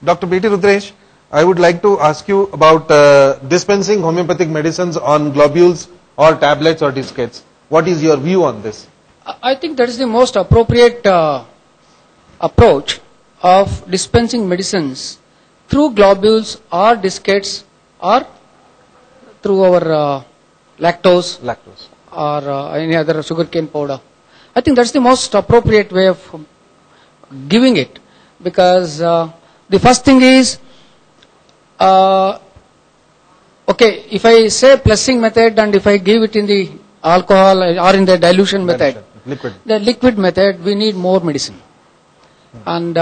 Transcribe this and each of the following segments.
Dr. B.T. Rudresh, I would like to ask you about dispensing homeopathic medicines on globules or tablets or diskettes. What is your view on this? I think that is the most appropriate approach of dispensing medicines through globules or diskettes or through our lactose or any other sugarcane powder. I think that's the most appropriate way of giving it, because the first thing is, okay, if I say plussing method and if I give it in the alcohol or in the dilution method, the liquid method, we need more medicine. And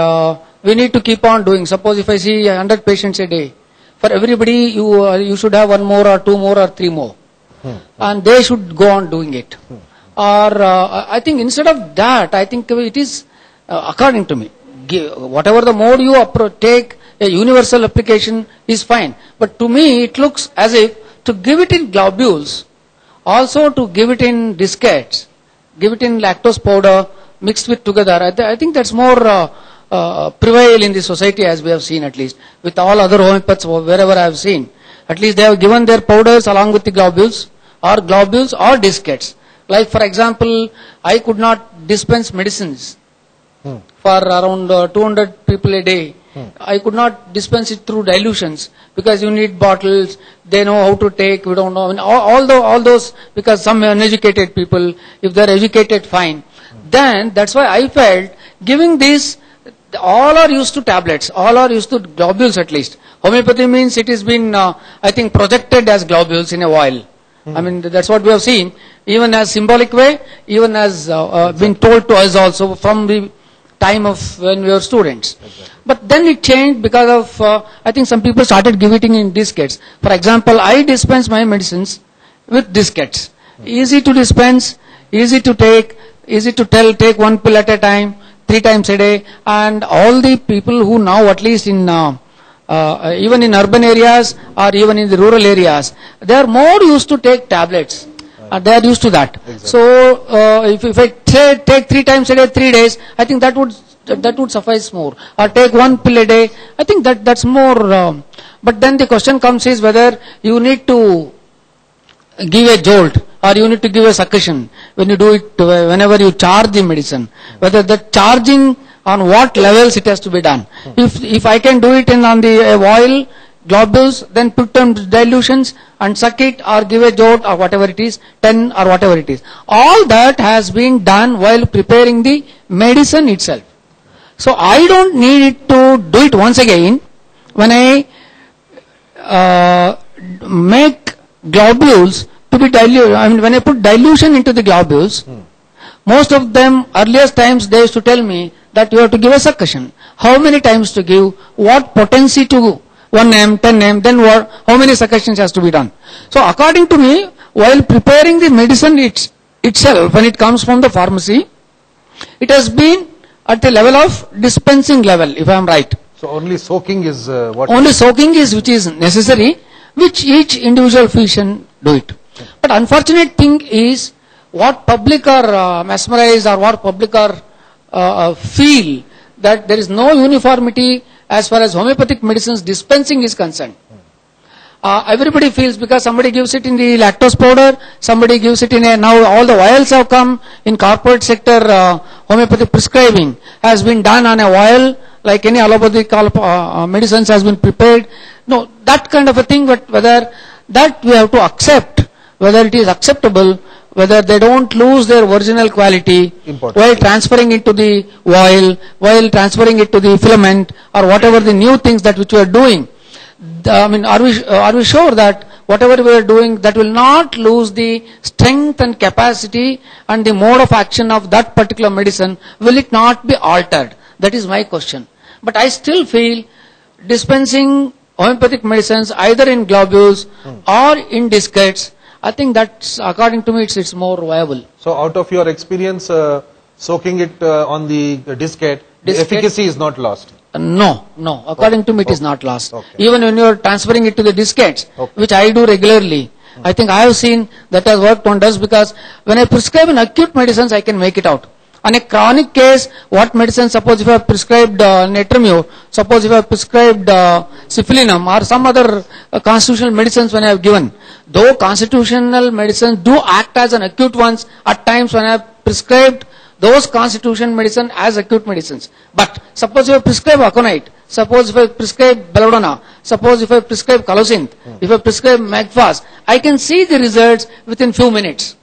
we need to keep on doing. Suppose if I see 100 patients a day, for everybody you should have 1 more or 2 more or 3 more. And they should go on doing it. Or I think instead of that, I think it is, according to me, whatever the mode you take, a universal application is fine. But to me, it looks as if to give it in globules, also to give it in diskettes, give it in lactose powder, mixed with together. I think that's more prevail in the society, as we have seen, at least. With all other homeopaths, wherever I have seen, at least they have given their powders along with the globules or diskettes. Like, for example, I could not dispense medicines for around 200 people a day. I could not dispense it through dilutions, because you need bottles, they know how to take, we don't know. I mean, all those, because some uneducated people, if they are educated, fine. Then, that's why I felt, giving this, all are used to tablets, all are used to globules at least. Homeopathy means it has been, I think, projected as globules in a while. I mean, that's what we have seen, even as symbolic way, even as been told to us also from the time of when we were students. But then it changed because of, I think some people started giving in diskettes. For example, I dispense my medicines with diskettes. Easy to dispense, easy to take, easy to tell, take 1 pill at a time, 3 times a day. And all the people who now, at least in even in urban areas or even in the rural areas, they are more used to take tablets. They are used to that. Exactly. So if I take 3 times a day, 3 days, I think that would suffice more. Or take 1 pill a day, I think that's more. But then the question comes is whether you need to give a jolt or you need to give a succussion when you do it, whenever you charge the medicine. Whether the charging, on what levels it has to be done. If I can do it on the oil, globules, then put them dilutions and suck it or give a jolt or whatever it is, 10 or whatever it is. All that has been done while preparing the medicine itself. So I don't need it to do it once again when I make globules to be diluted. I mean, when I put dilution into the globules, most of them, earliest times, they used to tell me that you have to give a succussion. How many times to give, what potency to 1 m, 10 m, then what, how many succussions has to be done. So according to me, while preparing the medicine itself, when it comes from the pharmacy, it has been at the level of dispensing level, if I am right. So only soaking is what? Only soaking is which is necessary, which each individual physician do it. But unfortunate thing is, what public are mesmerized or what public are feel that there is no uniformity as far as homeopathic medicines dispensing is concerned. Everybody feels, because somebody gives it in the lactose powder, somebody gives it in a, now all the vials have come in corporate sector. Homeopathic prescribing has been done on a vial, like any allopathic medicines has been prepared. No, that kind of a thing, but whether that we have to accept, whether it is acceptable, whether they don't lose their original quality while transferring it to the oil, while transferring it to the filament, or whatever the new things that which we are doing. I mean, are we sure that whatever we are doing, that will not lose the strength and capacity and the mode of action of that particular medicine? Will it not be altered? That is my question. But I still feel dispensing homeopathic medicines either in globules or in diskettes, I think that's, according to me, it's more viable. So out of your experience, soaking it on the diskette, the efficacy is not lost? No. According to me, it is not lost. Okay. Even when you are transferring it to the diskettes, which I do regularly, I think I have seen that has worked wonders, because when I prescribe in acute medicines, I can make it out. On a chronic case, what medicine, suppose if I have prescribed Netromio, suppose if I have prescribed Syphilinum or some other constitutional medicines when I have given, though constitutional medicines do act as an acute ones at times when I have prescribed those constitutional medicine as acute medicines. But suppose if I prescribe aconite, suppose if I prescribe belladonna, suppose if I prescribe colocynth, if I prescribe magfast, I can see the results within few minutes.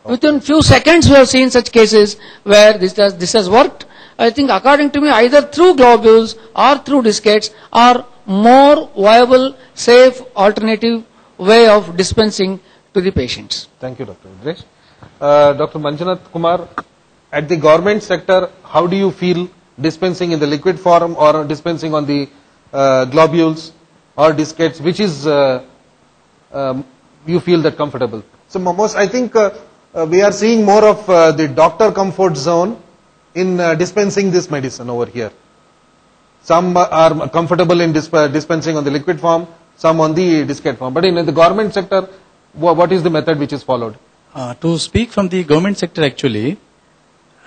Within few seconds we have seen such cases where this has worked. I think according to me either through globules or through discates are more viable, safe, alternative way of dispensing to the patients. Thank you, Dr. Vidresh. Dr. Manjunath Kumar, at the government sector, how do you feel dispensing in the liquid form or dispensing on the globules or discates? Which is you feel that comfortable? So most, I think we are seeing more of the doctor comfort zone in dispensing this medicine over here. Some are comfortable in dispensing on the liquid form, some on the discate form. But in the government sector, what is the method which is followed? To speak from the government sector, actually,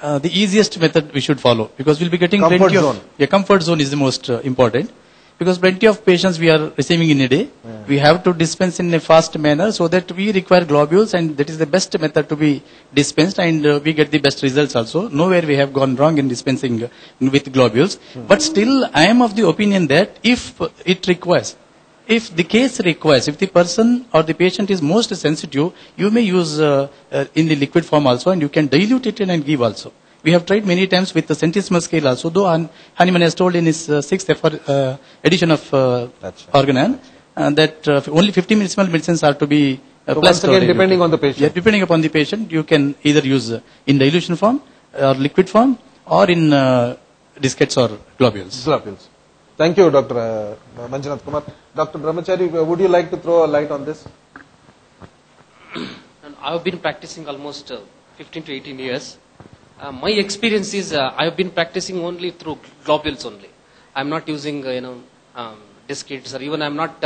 the easiest method we should follow, because we'll be getting comfort plenty zone. of comfort zone is the most important, because plenty of patients we are receiving in a day. We have to dispense in a fast manner, so that we require globules, and that is the best method to be dispensed, and we get the best results also. Nowhere we have gone wrong in dispensing with globules. But still, I am of the opinion that if it requires, if the case requires, if the person or the patient is most sensitive, you may use in the liquid form also, and you can dilute it and give also. We have tried many times with the centesimal scale also, though Hahnemann has told in his sixth edition of Organon that only 50 millismol medicines are to be so once again, depending on the patient. Yeah, depending upon the patient, you can either use in dilution form or liquid form or in discates or globules. Globules. Thank you, Dr. Manjunath Kumar. Dr. Brahmachari, would you like to throw a light on this? I have been practicing almost 15 to 18 years. My experience is I have been practicing only through globules only. I am not using discates, or even I am not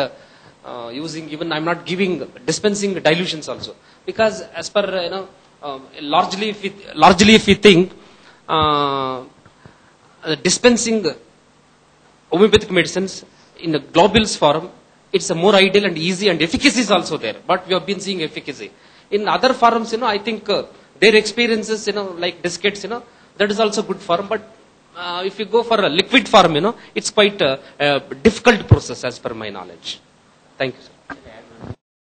I'm not giving dispensing dilutions also, because as per largely if we think dispensing homeopathic medicines in the globules form, it's a more ideal and easy, and efficacy is also there. But we have been seeing efficacy in other forms. I think their experiences, like discates, that is also good form. But if you go for a liquid form, it's quite a difficult process as per my knowledge. Thank you, sir.